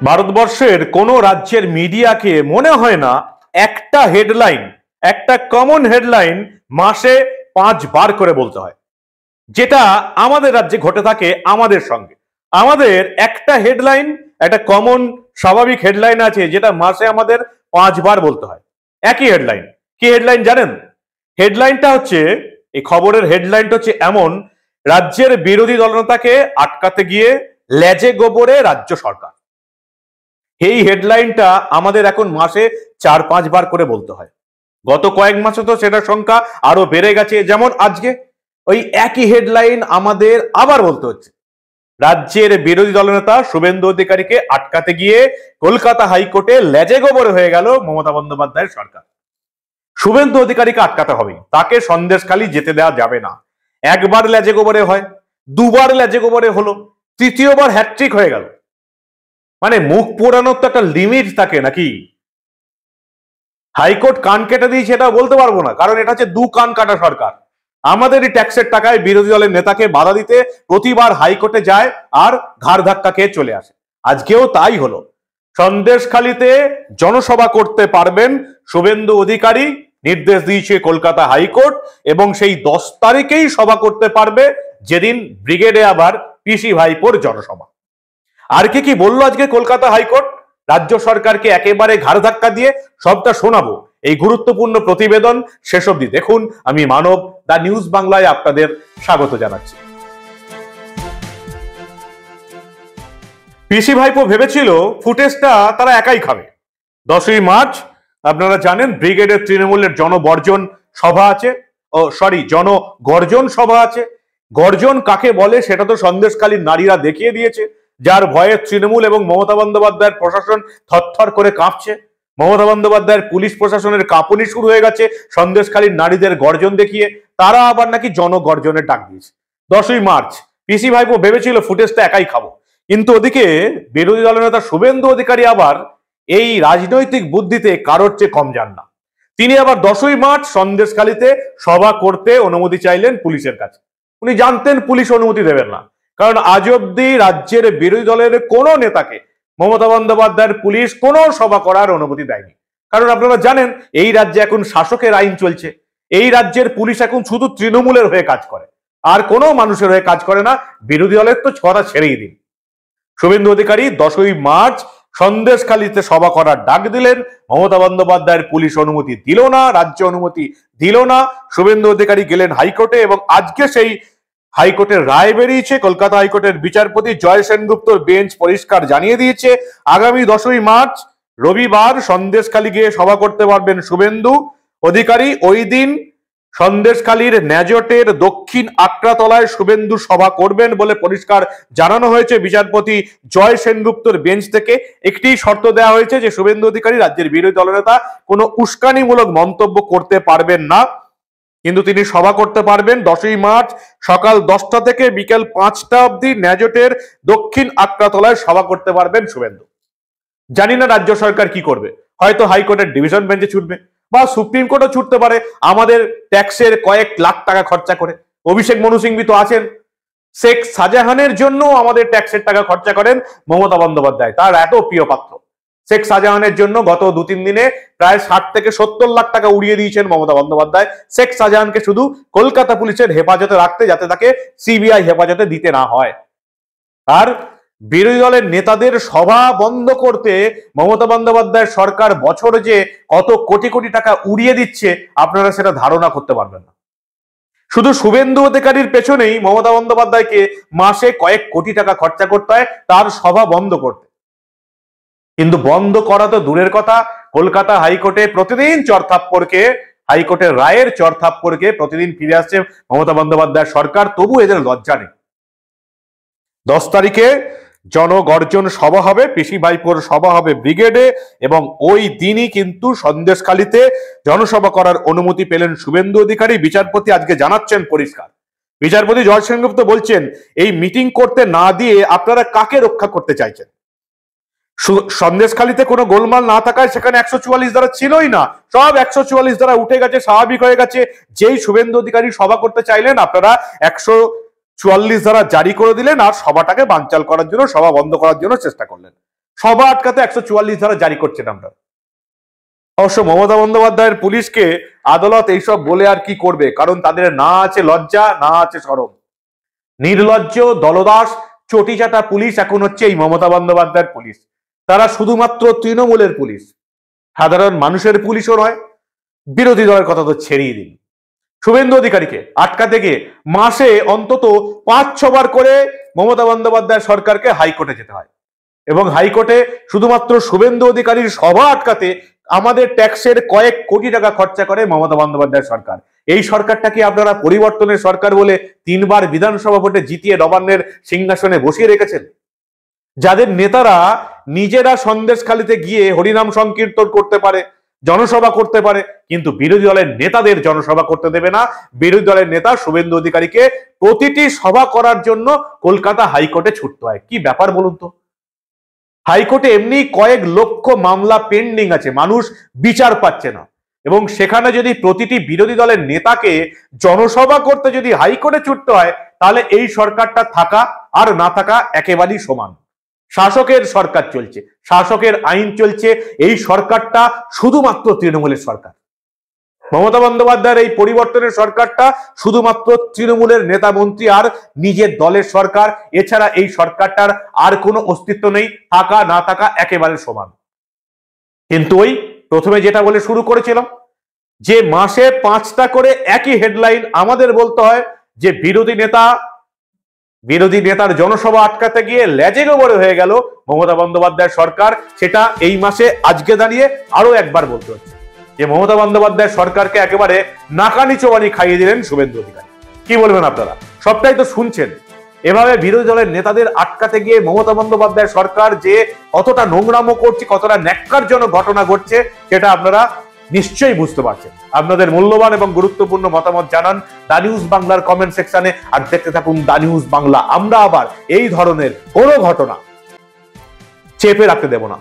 ভারতবর্ষের কোন রাজ্যের মিডিয়াকে মনে হয় না একটা হেডলাইন, একটা কমন হেডলাইন মাসে 5 বার করে বলতে হয়, যেটা আমাদের রাজ্যে ঘটে থাকে আমাদের সঙ্গে। আমাদের একটা হেডলাইন, একটা কমন স্বাভাবিক হেডলাইন আছে যেটা মাসে আমাদের 5 বার বলতে হয়। একই হেডলাইন। কি হেডলাইন জানেন? হেডলাইনটা হচ্ছে, এই খবরের হেডলাইনটা হচ্ছে এমন: রাজ্যের বিরোধী দলনেতাকে আটকাতে গিয়ে লেজে গোবরে রাজ্য সরকার। এই হেডলাইনটা আমাদের এখন মাসে 4-5 বার করে বলতে হয়। গত কয়েক মাসে তো সেটার সংখ্যা আরো বেড়ে গেছে। যেমন আজকে ওই একই হেডলাইন আমাদের আবার বলতে হচ্ছে। রাজ্যের বিরোধী দলনেতা শুভেন্দু অধিকারীকে আটকাতে গিয়ে কলকাতা হাইকোর্টে লেজে গোবরে হয়ে গেল মমতা বন্দ্যোপাধ্যায়ের সরকার। শুভেন্দু অধিকারীকে আটকাতে হবে, তাকে সন্দেশখালী যেতে দেওয়া যাবে না। একবার লেজে গোবরে হয়, দুবার লেজে গোবরে হলো, তৃতীয়বার হ্যাট্রিক হয়ে গেল। মানে মুখ পোড়ানোর তো একটা লিমিট থাকে নাকি? হাইকোর্ট কান কেটে দিয়েছে এটা বলতে পারবো না, কারণ এটা হচ্ছে 2 কান কাটা সরকার। আমাদেরই ট্যাক্সের টাকায় বিরোধী দলের নেতাকে বাধা দিতে প্রতিবার হাইকোর্টে যায় আর ঘাড় ধাক্কা খেয়ে চলে আসে। আজকেও তাই হলো। সন্দেশখালীতে জনসভা করতে পারবেন শুভেন্দু অধিকারী, নির্দেশ দিয়েছে কলকাতা হাইকোর্ট, এবং সেই 10 তারিখেই সভা করতে পারবে, যেদিন ব্রিগেডে আবার পিসি ভাইপোর জনসভা। আর কি বললো আজকে কলকাতা হাইকোর্ট রাজ্য সরকারকে একেবারে ঘাড় ধাক্কা দিয়ে? সবটা শোনাবো এই গুরুত্বপূর্ণ প্রতিবেদন শেষ অবধি দেখুন। আমি মানব, দা নিউজ বাংলায় আপনাদের স্বাগত জানাচ্ছি। পিসি ভাইপো ভেবেছিল ফুটেজটা তারা একাই খাবে। 10ই মার্চ আপনারা জানেন ব্রিগেডের তৃণমূলের জনবর্জন সভা আছে, জনগর্জন সভা আছে। গর্জন কাকে বলে সেটা তো সন্দেশখালীর নারীরা দেখিয়ে দিয়েছে, যার ভয়ে তৃণমূল এবং মমতা বন্দ্যোপাধ্যায়ের প্রশাসন থরথর করে কাঁপছে। মমতা বন্দ্যোপাধ্যায়ের পুলিশ প্রশাসনের কাঁপুনি শুরু হয়ে গেছে সন্দেশখালীর নারীদের গর্জন দেখিয়ে। তারা আবার নাকি জনগর্জনের ডাক দিয়েছে। 10ই মার্চ পিসি ভাইপো ভেবেছিল ফুটেজটা একাই খাবো, কিন্তু ওদিকে বিরোধী দলনেতা শুভেন্দু অধিকারী আবার এই রাজনৈতিক বুদ্ধিতে কারোর চেয়ে কম যান না। তিনি আবার 10ই মার্চ সন্দেশখালীতে সভা করতে অনুমতি চাইলেন পুলিশের কাছে। উনি জানতেন পুলিশ অনুমতি দেবেন না, কারণ আজ অব্দি রাজ্যের বিরোধী দলের কোনো নেতাকে মমতা বন্দ্যোপাধ্যায়ের পুলিশ কোনো সভা করার অনুমতি দেয়নি। কারণ আপনারা জানেন এই রাজ্যে এখন শাসকের আইন চলছে। এই রাজ্যের পুলিশ এখন শুধু তৃণমূলের হয়ে কাজ করে, আর কোনো মানুষের হয়ে কাজ করে না। বিরোধী দলের তো ছড়া ছেড়েই দিন। শুভেন্দু অধিকারী 10ই মার্চ সন্দেশখালীতে সভা করার ডাক দিলেন। মমতা বন্দ্যোপাধ্যায়ের পুলিশ অনুমতি দিল না, রাজ্য অনুমতি দিল না। শুভেন্দু অধিকারী গেলেন হাইকোর্টে, এবং আজকে সেই হাইকোর্টের রায় বেরিয়েছে। কলকাতা হাইকোর্টের বিচারপতি জয় সেনগুপ্তর বেঞ্চ পরিষ্কার জানিয়ে দিয়েছে, আগামী 10ই মার্চ রবিবার সন্দেশখালী গিয়ে সভা করতে পারবেন শুভেন্দু অধিকারী। ওই দিন সন্দেশখালীর ন্যাজটের দক্ষিণ আকড়াতলায় শুভেন্দু সভা করবেন বলে পরিষ্কার জানানো হয়েছে বিচারপতি জয় সেনগুপ্তর বেঞ্চ থেকে। একটি শর্ত দেওয়া হয়েছে যে শুভেন্দু অধিকারী রাজ্যের বিরোধী দলনেতা কোনো উস্কানিমূলক মন্তব্য করতে পারবেন না, কিন্তু তিনি সভা করতে পারবেন 10ই মার্চ সকাল 10টা থেকে বিকেল 5টা অবধি ন্যাজটের দক্ষিণ আকড়াতলায় সভা করতে পারবেন শুভেন্দু। জানি না রাজ্য সরকার কি করবে, হয়তো হাইকোর্টের ডিভিশন বেঞ্চে ছুটবে বা সুপ্রিম কোর্টও ছুটতে পারে আমাদের ট্যাক্সের কয়েক লাখ টাকা খরচা করে। অভিষেক মনু সিংভি তো আছেন। শেখ শাহজাহানের জন্য আমাদের ট্যাক্সের টাকা খরচা করেন মমতা বন্দ্যোপাধ্যায়, তার এত প্রিয় পাত্র। শেখ শাহজাহানের জন্য গত 2-3 দিনে প্রায় 60 থেকে 70 লাখ টাকা উড়িয়ে দিয়েছেন মমতা বন্দ্যোপাধ্যায় শেখ শাহজাহানকে শুধু কলকাতা পুলিশের হেফাজতে রাখতে, যাতে তাকে সিবিআই হেফাজতে দিতে না হয়। আর বিরোধী দলের নেতাদের সভা বন্ধ করতে মমতা বন্দ্যোপাধ্যায়ের সরকার বছরে যে কত কোটি কোটি টাকা উড়িয়ে দিচ্ছে আপনারা সেটা ধারণা করতে পারবেন না। শুধু শুভেন্দু অধিকারীর পেছনেই মমতা বন্দ্যোপাধ্যায়কে মাসে কয়েক কোটি টাকা খরচা করতে হয় তার সভা বন্ধ করতে। কিন্তু বন্ধ করা তো দূরের কথা, কলকাতা হাইকোর্টে প্রতিদিন চরথাপ্পড়কে, হাইকোর্টের রায়ের চরথাপ্পড়কে প্রতিদিন ফিরে আসছে মমতা বন্দ্যোপাধ্যায়ের সরকার, তবু এদের লজ্জা নেই। 10 তারিখে জনগর্জন সভা হবে, পিসি ভাইপোর সভা হবে ব্রিগেডে, এবং ওই দিনই কিন্তু সন্দেশখালীতে জনসভা করার অনুমতি পেলেন শুভেন্দু অধিকারী। বিচারপতি আজকে জানাচ্ছেন পরিষ্কার, বিচারপতি জয় সেনগুপ্ত বলছেন এই মিটিং করতে না দিয়ে আপনারা কাকে রক্ষা করতে চাইছেন? সন্দেশখালীতে কোনো গোলমাল না থাকায় সেখানে 144 ধারা ছিলই না, সব 144 ধারা উঠে গেছে, স্বাভাবিক হয়ে গেছে। যেই শুভেন্দু অধিকারী সভা করতে চাইলেন আপনারা 44 ধারা জারি করে দিলেন আর সভাটাকে বানচাল করার জন্য, সভা বন্ধ করার জন্য চেষ্টা করলেন। সভা আটকাতে 144 ধারা জারি করছেন আমরা। অবশ্য মমতা বন্দ্যোপাধ্যায়ের পুলিশকে আদালত এইসব বলে আর কি করবে, কারণ তাদের না আছে লজ্জা, না আছে শরম। নির্লজ্জ, দলদাস, চটিচাটা পুলিশ এখন হচ্ছে এই মমতা বন্দ্যোপাধ্যায়ের পুলিশ। তারা শুধুমাত্র তৃণমূলের পুলিশ, সাধারণ মানুষের পুলিশও নয়। বিরোধী দলের কথা তো ছেড়েই দিন। শুভেন্দু অধিকারীকে আটকাতে গিয়ে মাসে অন্তত 5-6 বার করে মমতা বন্দ্যোপাধ্যায় সরকারকে হাইকোর্টে যেতে হয়, এবং হাইকোর্টে শুধুমাত্র শুভেন্দু অধিকারীর সভা আটকাতে আমাদের ট্যাক্সের কয়েক কোটি টাকা খরচা করে মমতা বন্দ্যোপাধ্যায় সরকার। এই সরকারটাকে আপনারা পরিবর্তনের সরকার বলে 3 বার বিধানসভা ভোটে জিতিয়ে নবান্নের সিংহাসনে বসিয়ে রেখেছেন, যাদের নেতারা নিজেরা সন্দেশখালিতে গিয়ে হরিনাম সংকীর্তন করতে পারে, জনসভা করতে পারে, কিন্তু বিরোধী দলের নেতাদের জনসভা করতে দেবে না। বিরোধী দলের নেতা শুভেন্দু অধিকারীকে প্রতিটি সভা করার জন্য কলকাতা হাইকোর্টে ছুটতে হয়। কি ব্যাপার বলুন তো? হাইকোর্টে এমনি কয়েক লক্ষ মামলা পেন্ডিং আছে, মানুষ বিচার পাচ্ছে না, এবং সেখানে যদি প্রতিটি বিরোধী দলের নেতাকে জনসভা করতে যদি হাইকোর্টে ছুটতে হয়, তাহলে এই সরকারটা থাকা আর না থাকা একেবারেই সমান। শাসকের সরকার চলছে, শাসকের আইন চলছে, এই সরকারটা শুধুমাত্র তৃণমূলের সরকার। মমতা বন্দ্যোপাধ্যায়ের এই পরিবর্তনের সরকারটা শুধুমাত্র তৃণমূলের নেতা মন্ত্রী আর নিজের দলের সরকার, এছাড়া এই সরকারটার আর কোনো অস্তিত্ব নেই, থাকা না থাকা একেবারে সমান। কিন্তু ওই প্রথমে যেটা বলে শুরু করেছিলাম, যে মাসে 5টা করে একই হেডলাইন আমাদের বলতে হয় যে বিরোধী নেতার জনসভা আটকাতে গিয়ে লেজে গোবরে হয়ে গেল মমতা বন্দ্যোপাধ্যায় সরকার, সেটা এই মাসে আজকে দাঁড়িয়ে আরো একবার বলতে হচ্ছে যে মমতা বন্দ্যোপাধ্যায় সরকারকে একেবারে নাকানি চোবানি খাইয়ে দিলেন শুভেন্দু অধিকারী। কি বলবেন আপনারা? সবটাই তো শুনছেন। এভাবে বিরোধী দলের নেতাদের আটকাতে গিয়ে মমতা বন্দ্যোপাধ্যায় সরকার যে কতটা নোংরামো করছে, কতটা ন্যাক্কারজনক ঘটনা ঘটছে, সেটা আপনারা নিশ্চয়ই বুঝতে পারছেন। আপনাদের মূল্যবান এবং গুরুত্বপূর্ণ মতামত জানান দা নিউজ বাংলার কমেন্ট সেকশনে, আর দেখতে থাকুন দা নিউজ বাংলা। আমরা আবার এই ধরনের কোনো ঘটনা চেপে রাখতে দেব না।